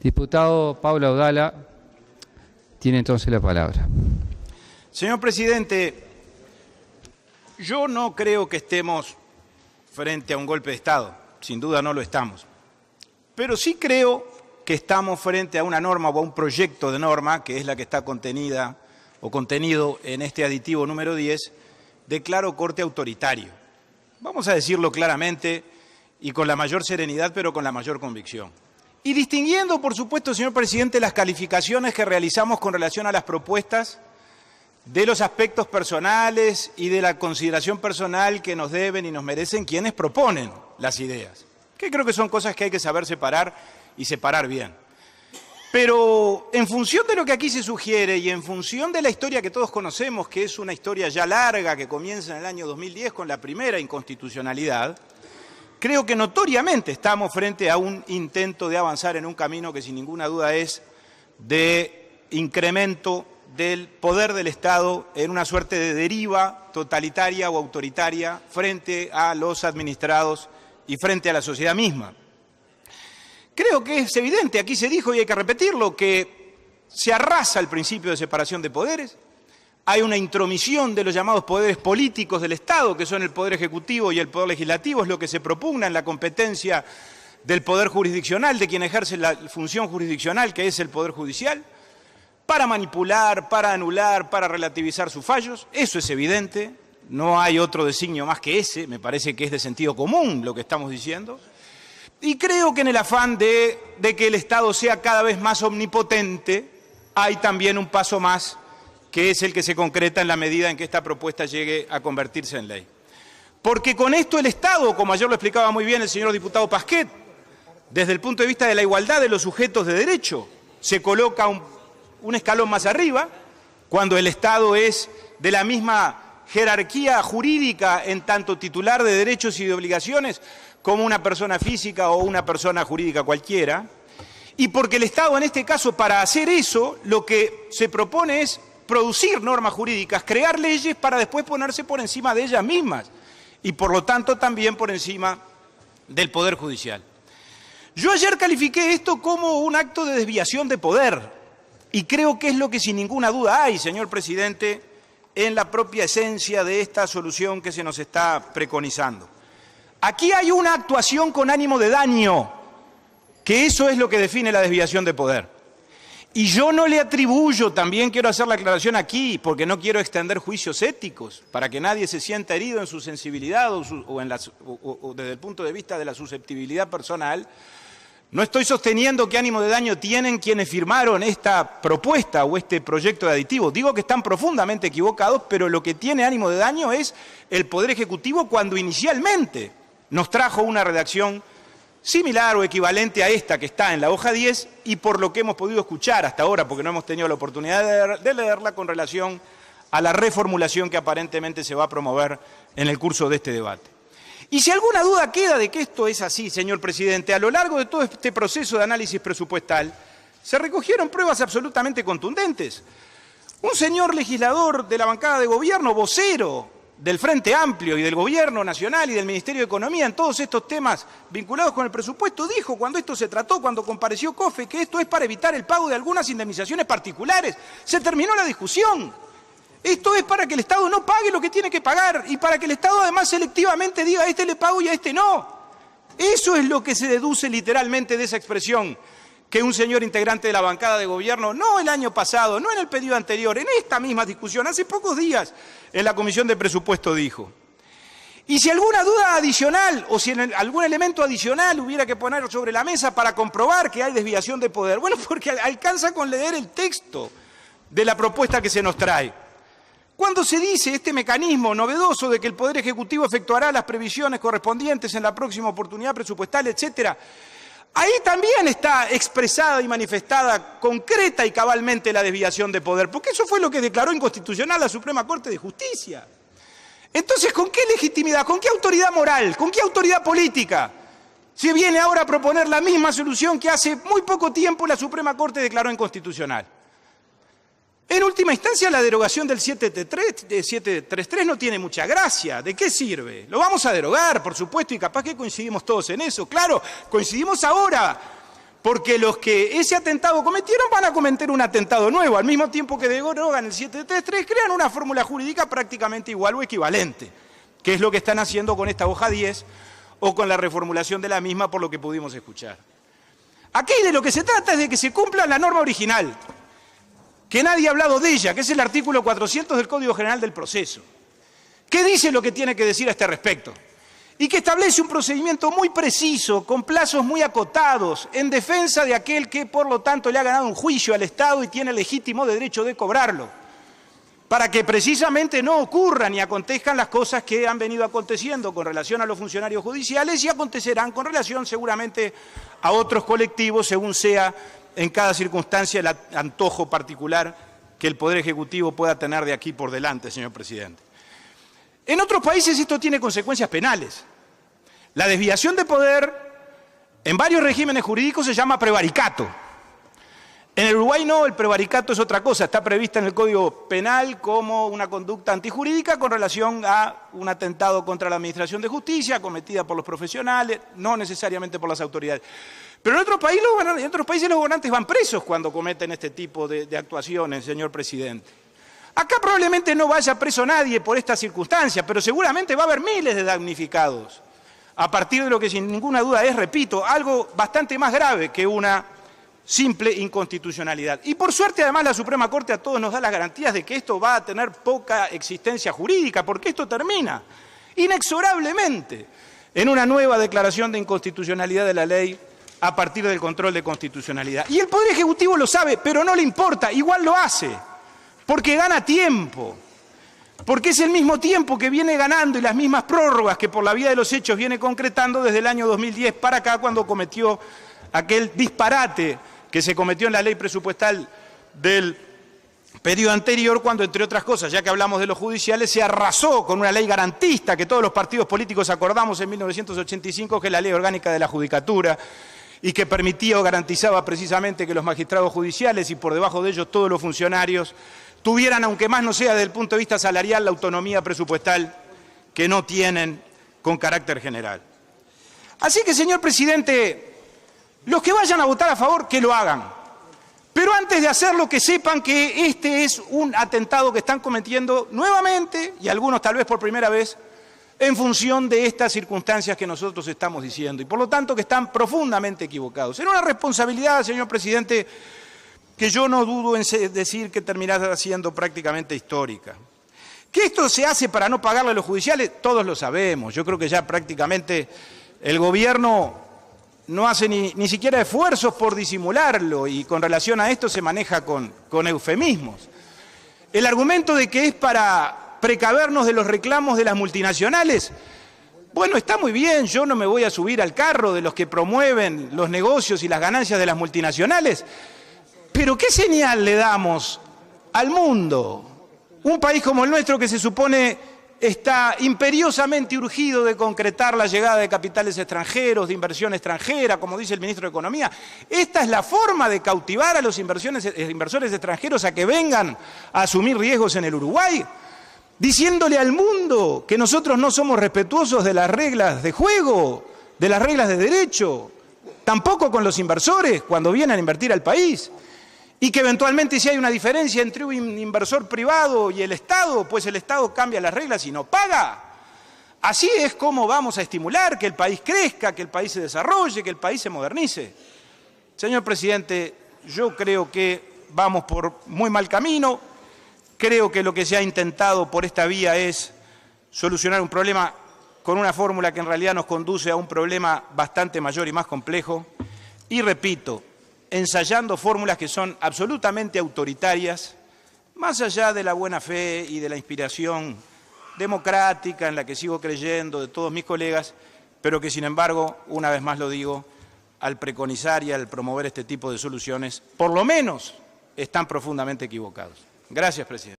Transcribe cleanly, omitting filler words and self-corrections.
Diputado Pablo Audala, tiene entonces la palabra. Señor presidente, yo no creo que estemos frente a un golpe de Estado, sin duda no lo estamos, pero sí creo que estamos frente a una norma o a un proyecto de norma, que es la que está contenida o contenido en este aditivo número 10, de claro corte autoritario. Vamos a decirlo claramente y con la mayor serenidad, pero con la mayor convicción. Y distinguiendo, por supuesto, señor presidente, las calificaciones que realizamos con relación a las propuestas de los aspectos personales y de la consideración personal que nos deben y nos merecen quienes proponen las ideas, que creo que son cosas que hay que saber separar y separar bien. Pero en función de lo que aquí se sugiere y en función de la historia que todos conocemos, que es una historia ya larga que comienza en el año 2010 con la primera inconstitucionalidad, creo que notoriamente estamos frente a un intento de avanzar en un camino que sin ninguna duda es de incremento del poder del Estado en una suerte de deriva totalitaria o autoritaria frente a los administrados y frente a la sociedad misma. Creo que es evidente, aquí se dijo y hay que repetirlo, que se arrasa el principio de separación de poderes, hay una intromisión de los llamados poderes políticos del Estado, que son el Poder Ejecutivo y el Poder Legislativo, es lo que se propugna en la competencia del Poder Jurisdiccional, de quien ejerce la función jurisdiccional, que es el Poder Judicial, para manipular, para anular, para relativizar sus fallos. Eso es evidente, no hay otro designio más que ese, me parece que es de sentido común lo que estamos diciendo. Y creo que en el afán de que el Estado sea cada vez más omnipotente, hay también un paso más, que es el que se concreta en la medida en que esta propuesta llegue a convertirse en ley. Porque con esto el Estado, como ayer lo explicaba muy bien el señor diputado Pasquet, desde el punto de vista de la igualdad de los sujetos de derecho, se coloca un escalón más arriba, cuando el Estado es de la misma jerarquía jurídica en tanto titular de derechos y de obligaciones como una persona física o una persona jurídica cualquiera, y porque el Estado en este caso para hacer eso lo que se propone es producir normas jurídicas, crear leyes para después ponerse por encima de ellas mismas y por lo tanto también por encima del Poder Judicial. Yo ayer califiqué esto como un acto de desviación de poder y creo que es lo que sin ninguna duda hay, señor presidente, en la propia esencia de esta solución que se nos está preconizando. Aquí hay una actuación con ánimo de daño, que eso es lo que define la desviación de poder. Y yo no le atribuyo, también quiero hacer la aclaración aquí, porque no quiero extender juicios éticos, para que nadie se sienta herido en su sensibilidad o desde el punto de vista de la susceptibilidad personal. No estoy sosteniendo qué ánimo de daño tienen quienes firmaron esta propuesta o este proyecto de aditivo. Digo que están profundamente equivocados, pero lo que tiene ánimo de daño es el Poder Ejecutivo cuando inicialmente nos trajo una redacción similar o equivalente a esta que está en la hoja 10 y por lo que hemos podido escuchar hasta ahora, porque no hemos tenido la oportunidad de leerla con relación a la reformulación que aparentemente se va a promover en el curso de este debate. Y si alguna duda queda de que esto es así, señor presidente, a lo largo de todo este proceso de análisis presupuestal se recogieron pruebas absolutamente contundentes. Un señor legislador de la bancada de gobierno, vocero del Frente Amplio y del Gobierno Nacional y del Ministerio de Economía en todos estos temas vinculados con el presupuesto, dijo cuando esto se trató, cuando compareció COFE, que esto es para evitar el pago de algunas indemnizaciones particulares. Se terminó la discusión. Esto es para que el Estado no pague lo que tiene que pagar y para que el Estado además selectivamente diga a este le pago y a este no. Eso es lo que se deduce literalmente de esa expresión que un señor integrante de la bancada de gobierno, no el año pasado, no en el periodo anterior, en esta misma discusión, hace pocos días en la Comisión de Presupuesto dijo. Y si alguna duda adicional o si algún elemento adicional hubiera que poner sobre la mesa para comprobar que hay desviación de poder, bueno, porque alcanza con leer el texto de la propuesta que se nos trae. Cuando se dice este mecanismo novedoso de que el Poder Ejecutivo efectuará las previsiones correspondientes en la próxima oportunidad presupuestal, etcétera, ahí también está expresada y manifestada concreta y cabalmente la desviación de poder, porque eso fue lo que declaró inconstitucional la Suprema Corte de Justicia. Entonces, ¿con qué legitimidad, con qué autoridad moral, con qué autoridad política se viene ahora a proponer la misma solución que hace muy poco tiempo la Suprema Corte declaró inconstitucional? En última instancia, la derogación del 733 no tiene mucha gracia. ¿De qué sirve? Lo vamos a derogar, por supuesto, y capaz que coincidimos todos en eso. Claro, coincidimos ahora, porque los que ese atentado cometieron van a cometer un atentado nuevo, al mismo tiempo que derogan el 733, crean una fórmula jurídica prácticamente igual o equivalente, que es lo que están haciendo con esta hoja 10 o con la reformulación de la misma, por lo que pudimos escuchar. Aquí de lo que se trata es de que se cumpla la norma original, que nadie ha hablado de ella, que es el artículo 400 del Código General del Proceso, que dice lo que tiene que decir a este respecto, y que establece un procedimiento muy preciso, con plazos muy acotados, en defensa de aquel que, por lo tanto, le ha ganado un juicio al Estado y tiene legítimo derecho de cobrarlo, para que precisamente no ocurran y acontezcan las cosas que han venido aconteciendo con relación a los funcionarios judiciales y acontecerán con relación seguramente a otros colectivos, según sea en cada circunstancia el antojo particular que el Poder Ejecutivo pueda tener de aquí por delante, señor presidente. En otros países esto tiene consecuencias penales. La desviación de poder en varios regímenes jurídicos se llama prevaricato. En el Uruguay no, el prevaricato es otra cosa, está prevista en el Código Penal como una conducta antijurídica con relación a un atentado contra la Administración de Justicia cometida por los profesionales, no necesariamente por las autoridades. Pero en otros países los gobernantes van presos cuando cometen este tipo de actuaciones, señor presidente. Acá probablemente no vaya preso nadie por esta circunstancia, pero seguramente va a haber miles de damnificados, a partir de lo que sin ninguna duda es, repito, algo bastante más grave que una simple inconstitucionalidad. Y por suerte, además, la Suprema Corte a todos nos da las garantías de que esto va a tener poca existencia jurídica, porque esto termina inexorablemente en una nueva declaración de inconstitucionalidad de la ley a partir del control de constitucionalidad. Y el Poder Ejecutivo lo sabe, pero no le importa, igual lo hace, porque gana tiempo, porque es el mismo tiempo que viene ganando y las mismas prórrogas que por la vía de los hechos viene concretando desde el año 2010 para acá, cuando cometió aquel disparate que se cometió en la ley presupuestal del periodo anterior, cuando, entre otras cosas, ya que hablamos de los judiciales, se arrasó con una ley garantista que todos los partidos políticos acordamos en 1985, que es la Ley Orgánica de la Judicatura, y que permitía o garantizaba precisamente que los magistrados judiciales y por debajo de ellos todos los funcionarios tuvieran, aunque más no sea desde el punto de vista salarial, la autonomía presupuestal que no tienen con carácter general. Así que, señor presidente, los que vayan a votar a favor, que lo hagan. Pero antes de hacerlo, que sepan que este es un atentado que están cometiendo nuevamente, y algunos tal vez por primera vez, en función de estas circunstancias que nosotros estamos diciendo, y por lo tanto que están profundamente equivocados. En una responsabilidad, señor presidente, que yo no dudo en decir que terminará siendo prácticamente histórica. Que esto se hace para no pagarle a los judiciales, todos lo sabemos. Yo creo que ya prácticamente el gobierno no hace ni siquiera esfuerzos por disimularlo, y con relación a esto se maneja con eufemismos. El argumento de que es para precavernos de los reclamos de las multinacionales, bueno, está muy bien, yo no me voy a subir al carro de los que promueven los negocios y las ganancias de las multinacionales, pero ¿qué señal le damos al mundo? Un país como el nuestro, que se supone está imperiosamente urgido de concretar la llegada de capitales extranjeros, de inversión extranjera, como dice el ministro de Economía. ¿Esta es la forma de cautivar a los inversores extranjeros a que vengan a asumir riesgos en el Uruguay? Diciéndole al mundo que nosotros no somos respetuosos de las reglas de juego, de las reglas de derecho, tampoco con los inversores cuando vienen a invertir al país, y que eventualmente, si hay una diferencia entre un inversor privado y el Estado, pues el Estado cambia las reglas y no paga. Así es como vamos a estimular que el país crezca, que el país se desarrolle, que el país se modernice. Señor presidente, yo creo que vamos por muy mal camino. Creo que lo que se ha intentado por esta vía es solucionar un problema con una fórmula que en realidad nos conduce a un problema bastante mayor y más complejo. Y repito, ensayando fórmulas que son absolutamente autoritarias, más allá de la buena fe y de la inspiración democrática en la que sigo creyendo de todos mis colegas, pero que sin embargo, una vez más lo digo, al preconizar y al promover este tipo de soluciones, por lo menos están profundamente equivocados. Gracias, presidente.